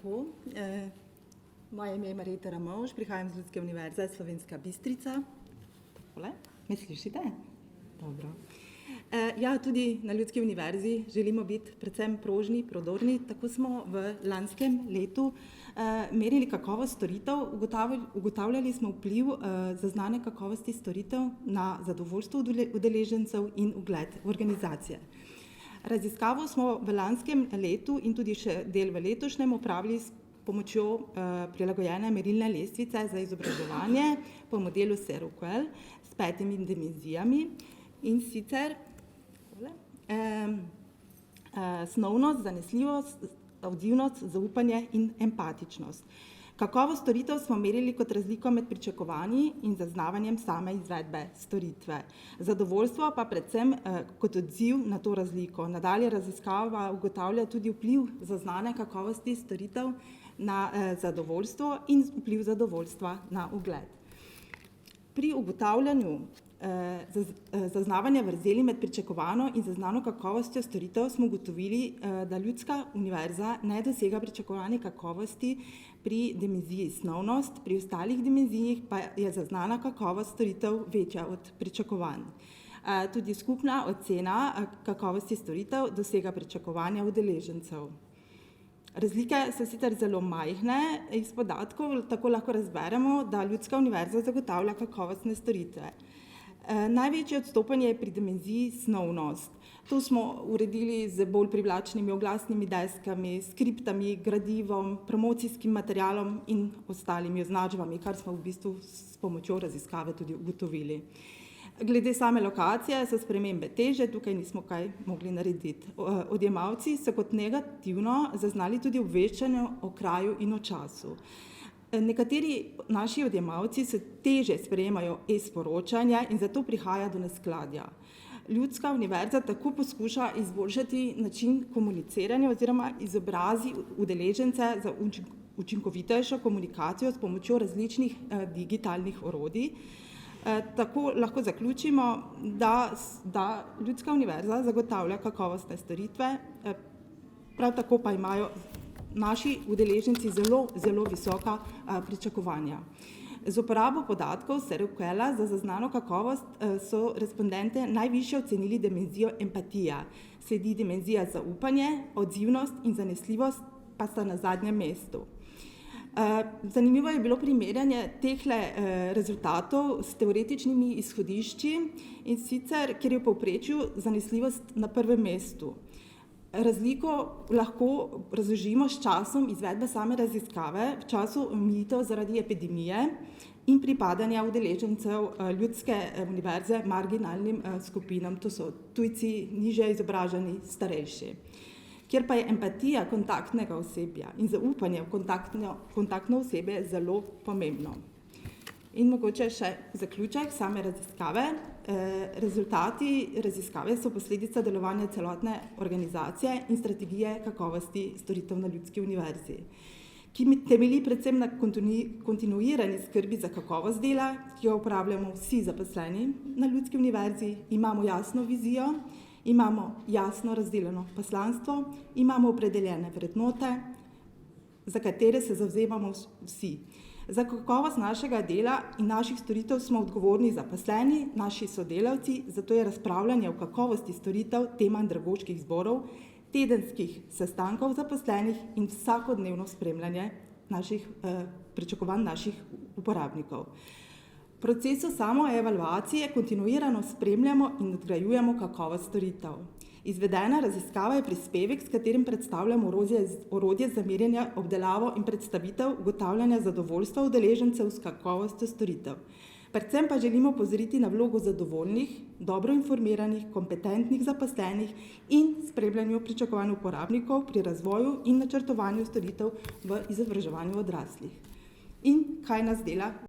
Tako, moje ime je Marjeta Ramovš, prihajam z Ljudske univerze Slovenska Bistrica. Takole, me slišite? Dobro. Ja, tudi na Ljudski univerzi želimo biti predvsem prožni, prodorni. Tako smo v lanskem letu merili kakovost storitev, ugotavljali smo vpliv zaznane kakovosti storitev na zadovoljstvo udeležencev in ugled organizacije. Raziskavo smo v lanskem letu in tudi še del v letošnjem opravili s pomočjo prilagojene merilne lestvice za izobraževanje po modelu Seroquel s 5 dimenzijami, in sicer snovnost, zanesljivost, odzivnost, zaupanje in empatičnost. Kakovost storitev smo merili kot razliko med pričakovanji in zaznavanjem same izvedbe storitve. Zadovoljstvo pa predvsem kot odziv na to razliko. Nadalje raziskava ugotavlja tudi vpliv zaznane kakovosti storitev na zadovoljstvo in vpliv zadovoljstva na ugled. Pri ugotavljanju zaznavanja vrzeli med pričakovano in zaznano kakovostjo storitev smo ugotovili, da Ljudska univerza ne dosega pričakovane kakovosti pri dimenziji snovnost, pri ostalih dimenzijih pa je zaznana kakovost storitev večja od pričakovanj. Tudi skupna ocena kakovosti storitev dosega pričakovanja udeležencev. Razlike so sicer zelo majhne, iz podatkov tako lahko razberemo, da Ljudska univerza zagotavlja kakovostne storitve. Največje odstopanje je pri dimenziji snovnost. To smo uredili z bolj privlačnimi oglasnimi deskami, skriptami, gradivom, promocijskim materialom in ostalimi označbami, kar smo v bistvu s pomočjo raziskave tudi ugotovili. Glede same lokacije so spremembe težje, tukaj nismo kaj mogli narediti. Odjemalci so kot negativno zaznali tudi obveščanje o kraju in o času. Nekateri naši odjemalci se težje sprejemajo e-sporočanja in zato prihaja do neskladja. Ljudska univerza tako poskuša izboljšati način komuniciranja oziroma izobrazi udeležence za učinkovitejšo komunikacijo s pomočjo različnih digitalnih orodij. Tako lahko zaključimo, da Ljudska univerza zagotavlja kakovostne storitve, prav tako pa imajo naši udeleženci zelo visoka pričakovanja. Z uporabo podatkov Seroquela za zaznano kakovost so respondente najvišje ocenili dimenzijo empatija, sledi dimenzija zaupanje, odzivnost in zanesljivost pa sta na zadnjem mestu. Zanimivo je bilo primerjanje tehle rezultatov s teoretičnimi izhodišči, in sicer, kjer je v povprečju zanesljivost na prvem mestu. Razliko lahko razložimo s časom izvedbe same raziskave v času omejitev zaradi epidemije in pripadanja udeležencev Ljudske univerze marginalnim skupinam, to so tujci, nižje izobraženi, starejši. Kjer pa je empatija kontaktnega osebja in zaupanje v kontaktno osebje zelo pomembno. In mogoče še zaključek same raziskave. Rezultati raziskave so posledica delovanja celotne organizacije in strategije kakovosti storitev na Ljudski univerzi, ki temelji predvsem na kontinuirani skrbi za kakovost dela, ki jo uporabljamo vsi zaposleni na Ljudski univerzi, imamo jasno vizijo, imamo jasno razdeljeno poslanstvo, imamo opredeljene vrednote, za katere se zavzemamo vsi. Za kakovost našega dela in naših storitev smo odgovorni zaposleni, naši sodelavci, zato je razpravljanje o kakovosti storitev tema andragoških zborov, tedenskih sestankov zaposlenih in vsakodnevno spremljanje pričakovanj naših uporabnikov. V procesu samoevalvacije kontinuirano spremljamo in nadgrajujemo kakovost storitev. Izvedena raziskava je prispevek, s katerim predstavljamo orodje za merjenje, obdelavo in predstavitev ugotavljanja zadovoljstva udeležencev s kakovostjo storitev. Predvsem pa želimo opozoriti na vlogo zadovoljnih, dobro informiranih, kompetentnih zaposlenih in spremljanju pričakovanj uporabnikov pri razvoju in načrtovanju storitev v izobraževanju odraslih. In kaj nas dela